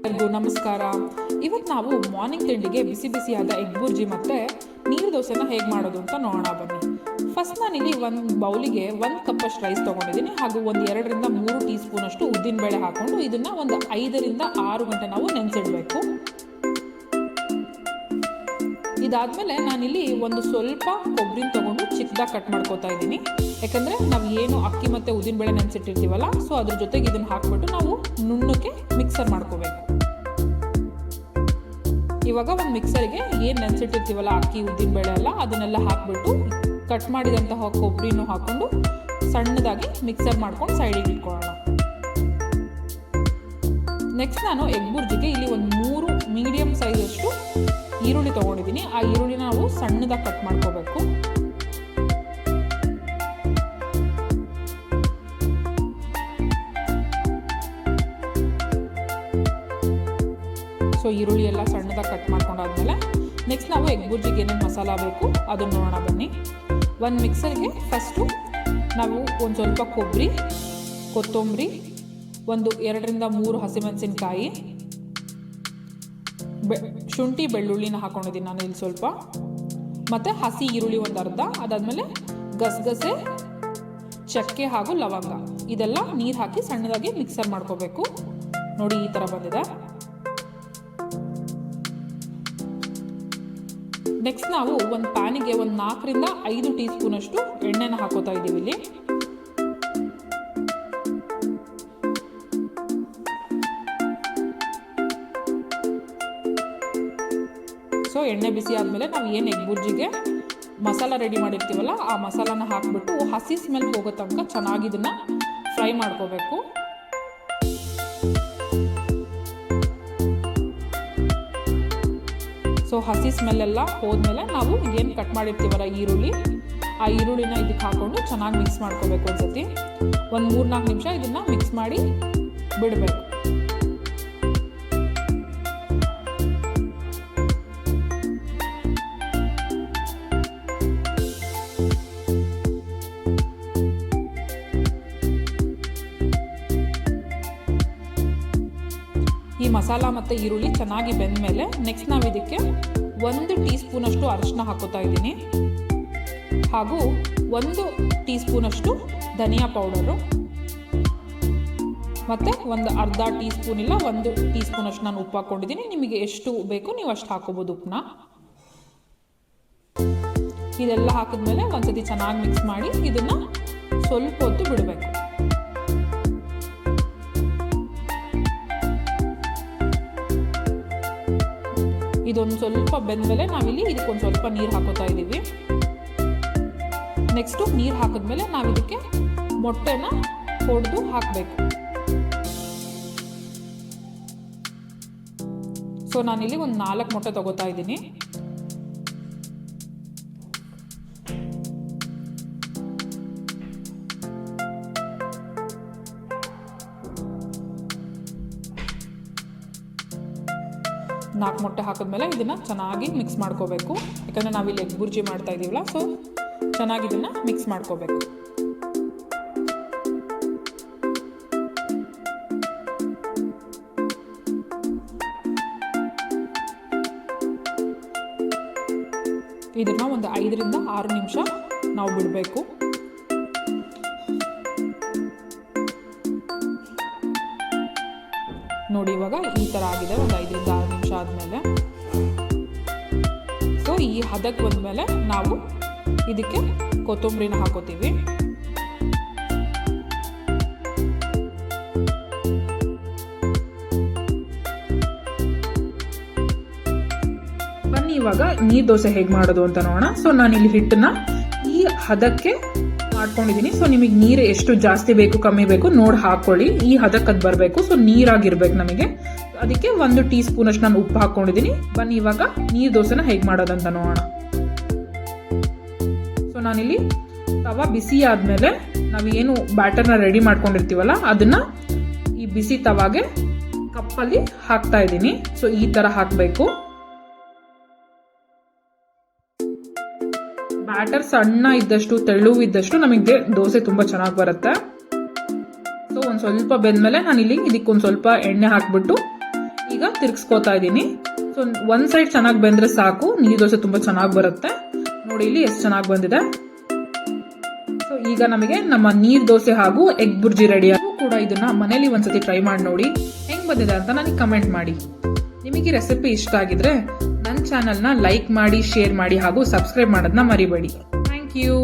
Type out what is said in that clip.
ಎಲ್ಲರಿಗೂ ನಮಸ್ಕಾರ. ಇವತ್ತು ನಾವು ಮಾರ್ನಿಂಗ್ ತಿಂಡಿಗೆ ಬಿಸಿ ಬಿಸಿಯಾದ ಎಗ್ ಬುರ್ಜಿ ಮತ್ತು ನೀರು ದೋಸೆನ ಹೇಗೆ ಮಾಡೋದು ಅಂತ ನೋಡೋಣ ಬನ್ನಿ. ಫಸ್ಟ್ ನಾನಿಲ್ಲಿ ಒಂದು ಬೌಲಿಗೆ 1 ಕಪ್ಪಷ್ಟು ರೈಸ್ ತೊಗೊಂಡಿದ್ದೀನಿ ಹಾಗೂ ಒಂದು 2 ರಿಂದ 3 ಟೀ ಸ್ಪೂನಷ್ಟು ಉದ್ದಿನಬೇಳೆ ಹಾಕ್ಕೊಂಡು ಇದನ್ನು ಒಂದು 5 ರಿಂದ 6 ಗಂಟೆ ನಾವು ನೆನೆಸಿಡಬೇಕು. ಇದಾದಮೇಲೆ ನಾನಿಲ್ಲಿ ಒಂದು ಸ್ವಲ್ಪ ಕೊಬ್ಬರಿನ ತೊಗೊಂಡು ಚಿಕ್ಕದಾಗಿ ಕಟ್ ಮಾಡ್ಕೋತಾ ಇದ್ದೀನಿ. ಯಾಕಂದರೆ ನಾವು ಏನು ಅಕ್ಕಿ ಮತ್ತು ಉದ್ದಿನಬೇಳೆ ನೆನೆಸಿಟ್ಟಿರ್ತೀವಲ್ಲ, ಸೊ ಅದ್ರ ಜೊತೆಗೆ ಇದನ್ನು ಹಾಕ್ಬಿಟ್ಟು ನಾವು ನುಣ್ಣಕ್ಕೆ ಮಿಕ್ಸರ್ ಮಾಡ್ಕೋಬೇಕು. ಇವಾಗ ಒಂದು ಮಿಕ್ಸರ್ಗೆ ಏನು ನೆನೆಸಿಟ್ಟಿರ್ತೀವಲ್ಲ ಅಕ್ಕಿ ಉದ್ದಿನಬೇಳೆ ಎಲ್ಲ ಅದನ್ನೆಲ್ಲ ಹಾಕ್ಬಿಟ್ಟು ಕಟ್ ಮಾಡಿದಂತಹ ಕೊಬ್ಬರಿನೂ ಹಾಕ್ಕೊಂಡು ಸಣ್ಣದಾಗಿ ಮಿಕ್ಸರ್ ಮಾಡ್ಕೊಂಡು ಸೈಡಿಗೆ ಇಟ್ಕೊಳ್ಳೋಣ. ನೆಕ್ಸ್ಟ್ ನಾನು ಎಗ್ ಬುರ್ಜಿಗೆ ಇಲ್ಲಿ ಒಂದು 3 ಮೀಡಿಯಮ್ ಸೈಜಷ್ಟು ಈರುಳ್ಳಿ ತೊಗೊಂಡಿದ್ದೀನಿ. ಆ ಈರುಳ್ಳಿ ನಾವು ಸಣ್ಣದಾಗಿ ಕಟ್ ಮಾಡ್ಕೋಬೇಕು. ಸೊ ಈರುಳ್ಳಿ ಎಲ್ಲ ಸಣ್ಣದಾಗಿ ಕಟ್ ಮಾಡ್ಕೊಂಡಾದ್ಮೇಲೆ ನೆಕ್ಸ್ಟ್ ನಾವು ಎಗ್ ಬುರ್ಜಿಗೆ ಏನೇನು ಮಸಾಲ ಬೇಕು ಅದನ್ನು ನೋಡೋಣ ಬನ್ನಿ. ಒಂದು ಮಿಕ್ಸರ್ಗೆ ಫಸ್ಟು ನಾವು ಒಂದು ಸ್ವಲ್ಪ ಕೊಬ್ಬರಿ, ಕೊತ್ತಂಬರಿ, ಒಂದು 2 ರಿಂದ 3 ಹಸಿಮೆಣಸಿನಕಾಯಿ, ಶುಂಠಿ ಬೆಳ್ಳುಳ್ಳಿನ ಹಾಕೊಂಡಿದ್ದೀನಿ ನಾನು ಇಲ್ಲಿ ಸ್ವಲ್ಪ, ಮತ್ತು ಹಸಿ ಈರುಳ್ಳಿ ಒಂದು ಅರ್ಧ, ಅದಾದಮೇಲೆ ಗಸಗಸೆ, ಚಕ್ಕೆ ಹಾಗೂ ಲವಂಗ ಇದೆಲ್ಲ ನೀರು ಹಾಕಿ ಸಣ್ಣದಾಗಿ ಮಿಕ್ಸರ್ ಮಾಡ್ಕೋಬೇಕು. ನೋಡಿ ಈ ಥರ ಬಂದಿದೆ. ನೆಕ್ಸ್ಟ್ ನಾವು ಒಂದು ಪ್ಯಾನಿಗೆ ಒಂದು 4 ರಿಂದ 5 ಟೀ ಸ್ಪೂನಷ್ಟು ಎಣ್ಣೆನ ಹಾಕೋತಾ ಇದ್ದೀವಿ ಇಲ್ಲಿ. ಸೊ ಎಣ್ಣೆ ಬಿಸಿ ಆದಮೇಲೆ ನಾವು ಏನು ಎಗ್ ಬುರ್ಜಿಗೆ ಮಸಾಲ ರೆಡಿ ಮಾಡಿರ್ತೀವಲ್ಲ ಆ ಮಸಾಲಾನ ಹಾಕ್ಬಿಟ್ಟು ಹಸಿ ಸ್ಮೆಲ್ ಹೋಗೋ ತನಕ ಚೆನ್ನಾಗಿ ಇದನ್ನು ಫ್ರೈ ಮಾಡ್ಕೋಬೇಕು. ಸೊ ಹಸಿ ಸ್ಮೆಲ್ಲೆಲ್ಲ ಹೋದ್ಮೇಲೆ ನಾವು ಏನು ಕಟ್ ಮಾಡಿರ್ತೀವಲ್ಲ ಈರುಳ್ಳಿ, ಆ ಈರುಳ್ಳಿನ ಇದಕ್ಕೆ ಹಾಕ್ಕೊಂಡು ಚೆನ್ನಾಗಿ ಮಿಕ್ಸ್ ಮಾಡ್ಕೋಬೇಕು. ಒಂದ್ಸತಿ ಒಂದು 3-4 ನಿಮಿಷ ಇದನ್ನು ಮಿಕ್ಸ್ ಮಾಡಿ ಬಿಡಬೇಕು. ಈ ಮಸಾಲ ಮತ್ತು ಈರುಳ್ಳಿ ಚೆನ್ನಾಗಿ ಬೆಂದ ಮೇಲೆ ನೆಕ್ಸ್ಟ್ ನಾವು ಇದಕ್ಕೆ 1 ಟೀ ಸ್ಪೂನಷ್ಟು ಅರಿಶಿನ ಹಾಕೋತಾ ಇದ್ದೀನಿ, ಹಾಗೂ 1 ಟೀ ಸ್ಪೂನಷ್ಟು ಧನಿಯಾ ಪೌಡರು, ಮತ್ತು ಒಂದು ಅರ್ಧ ಟೀ ಸ್ಪೂನ್ ಇಲ್ಲ 1 ಟೀ ಸ್ಪೂನಷ್ಟು ನಾನು ಉಪ್ಪು ಹಾಕ್ಕೊಂಡಿದ್ದೀನಿ. ನಿಮಗೆ ಎಷ್ಟು ಬೇಕು ನೀವು ಅಷ್ಟು ಹಾಕೋಬೋದು ಉಪ್ಪನ್ನ. ಇದೆಲ್ಲ ಹಾಕಿದ್ಮೇಲೆ ಒಂದ್ಸತಿ ಚೆನ್ನಾಗಿ ಮಿಕ್ಸ್ ಮಾಡಿ ಇದನ್ನು ಸ್ವಲ್ಪ ಹೊತ್ತು ಬಿಡಬೇಕು. ಇದೊಂದು ಸ್ವಲ್ಪ ಬೆಂದಮೇಲೆ ನಾವಿಲ್ಲಿ ಇದಕ್ಕೊಂದು ಸ್ವಲ್ಪ ನೀರು ಹಾಕೋತಾ ಇದ್ದೀವಿ. ನೆಕ್ಸ್ಟು ನೀರು ಹಾಕಿದ್ಮೇಲೆ ನಾವು ಇದಕ್ಕೆ ಮೊಟ್ಟೆನ ಹೊಡೆದು ಹಾಕಬೇಕು. ಸೊ ನಾನಿಲ್ಲಿ ಒಂದು 4 ಮೊಟ್ಟೆ ತಗೋತಾ ಇದ್ದೀನಿ. ನಾಲ್ಕು ಮೊಟ್ಟೆ ಹಾಕಿದ್ಮೇಲೆ ಇದನ್ನು ಚೆನ್ನಾಗಿ ಮಿಕ್ಸ್ ಮಾಡ್ಕೋಬೇಕು. ಯಾಕಂದರೆ ನಾವಿಲ್ಲಿ ಎಗ್ ಬುರ್ಜಿ ಮಾಡ್ತಾ ಇದ್ದೀವಲ್ಲ, ಸೊ ಚೆನ್ನಾಗಿ ಇದನ್ನು ಮಿಕ್ಸ್ ಮಾಡ್ಕೋಬೇಕು. ಇದನ್ನು ಒಂದು 5 ರಿಂದ 6 ನಿಮಿಷ ನಾವು ಬಿಡಬೇಕು. ನೋಡಿ ಇವಾಗ ಈ ಥರ ಆಗಿದೆ. ಒಂದು 5 ರಿಂದ 6 ನಿಮಿಷ ಆದಮೇಲೆ ಸೊ ಈ ಹದಕ್ಕೆ ಬಂದಮೇಲೆ ನಾವು ಇದಕ್ಕೆ ಕೊತ್ತಂಬರಿನ ಹಾಕೋತೀವಿ. ಬನ್ನಿ ಇವಾಗ ನೀರು ದೋಸೆ ಹೇಗೆ ಮಾಡೋದು ಅಂತ ನೋಡೋಣ. ಸೊ ನಾನಿಲ್ಲಿ ಹಿಟ್ಟನ್ನ ಈ ಹದಕ್ಕೆ ಮಾಡ್ಕೊಂಡಿದ್ದೀನಿ. ಸೊ ನಿಮಗೆ ನೀರು ಎಷ್ಟು ಜಾಸ್ತಿ ಬೇಕು ಕಮ್ಮಿ ಬೇಕು ನೋಡಿ ಹಾಕೊಳ್ಳಿ. ಈ ಹದಕ್ಕೆ ಅದು ಬರಬೇಕು. ಸೊ ನೀರಾಗಿರ್ಬೇಕು ನಮಗೆ. ಅದಕ್ಕೆ 1 ಟೀ ಸ್ಪೂನ್ ಅಷ್ಟು ನಾನು ಉಪ್ಪು ಹಾಕ್ಕೊಂಡಿದ್ದೀನಿ. ಬನ್ನಿ ಇವಾಗ ನೀರು ದೋಸೆನ ಹೇಗೆ ಮಾಡೋದಂತ ನೋಡೋಣ. ಸೊ ನಾನಿಲ್ಲಿ ತವಾ ಬಿಸಿ ಆದಮೇಲೆ ನಾವು ಏನು ಬ್ಯಾಟರ್ನ ರೆಡಿ ಮಾಡ್ಕೊಂಡಿರ್ತೀವಲ್ಲ ಅದನ್ನ ಈ ಬಿಸಿ ತವಾಗೆ ಕಪ್ಪಲ್ಲಿ ಹಾಕ್ತಾ ಇದ್ದೀನಿ. ಸೊ ಈ ಥರ ಹಾಕಬೇಕು. ಬ್ಯಾಟರ್ ಸಣ್ಣ ಇದ್ದಷ್ಟು ತೆಳುವಿದ್ದಷ್ಟು ನಮಗೆ ದೋಸೆ ತುಂಬ ಚೆನ್ನಾಗಿ ಬರುತ್ತೆ. ಸೊ ಒಂದು ಸ್ವಲ್ಪ ಬೆಂದ್ಮೇಲೆ ನಾನಿಲ್ಲಿ ಇದಕ್ಕೊಂದು ಸ್ವಲ್ಪ ಎಣ್ಣೆ ಹಾಕ್ಬಿಟ್ಟು ಈಗ ತಿರ್ಗಿಸ್ಕೋತಾ ಇದ್ದೀನಿ. ಸೊ ಒಂದ್ ಸೈಡ್ ಚೆನ್ನಾಗಿ ಬೆಂದ್ರೆ ಸಾಕು, ನೀರ್ ದೋಸೆ ತುಂಬಾ ಚೆನ್ನಾಗಿ ಬರುತ್ತೆ. ನೋಡಿ ಇಲ್ಲಿ ಎಷ್ಟು ಚೆನ್ನಾಗಿ ಬಂದಿದೆ. ಸೊ ಈಗ ನಮಗೆ ನಮ್ಮ ನೀರ್ ದೋಸೆ ಹಾಗೂ ಎಗ್ ಬುರ್ಜಿ ರೆಡಿ. ಕೂಡ ಇದನ್ನ ಮನೇಲಿ ಒಂದ್ಸತಿ ಟ್ರೈ ಮಾಡಿ ನೋಡಿ, ಹೆಂಗ್ ಬಂದಿದೆ ಅಂತ ನನಗೆ ಕಮೆಂಟ್ ಮಾಡಿ. ನಿಮಗೆ ಈ ರೆಸಿಪಿ ಇಷ್ಟ ಆಗಿದ್ರೆ ನನ್ನ ಚಾನೆಲ್ನ ಲೈಕ್ ಮಾಡಿ, ಶೇರ್ ಮಾಡಿ ಹಾಗೂ ಸಬ್ಸ್ಕ್ರೈಬ್ ಮಾಡೋದನ್ನ ಮರಿಬೇಡಿ. Thank you.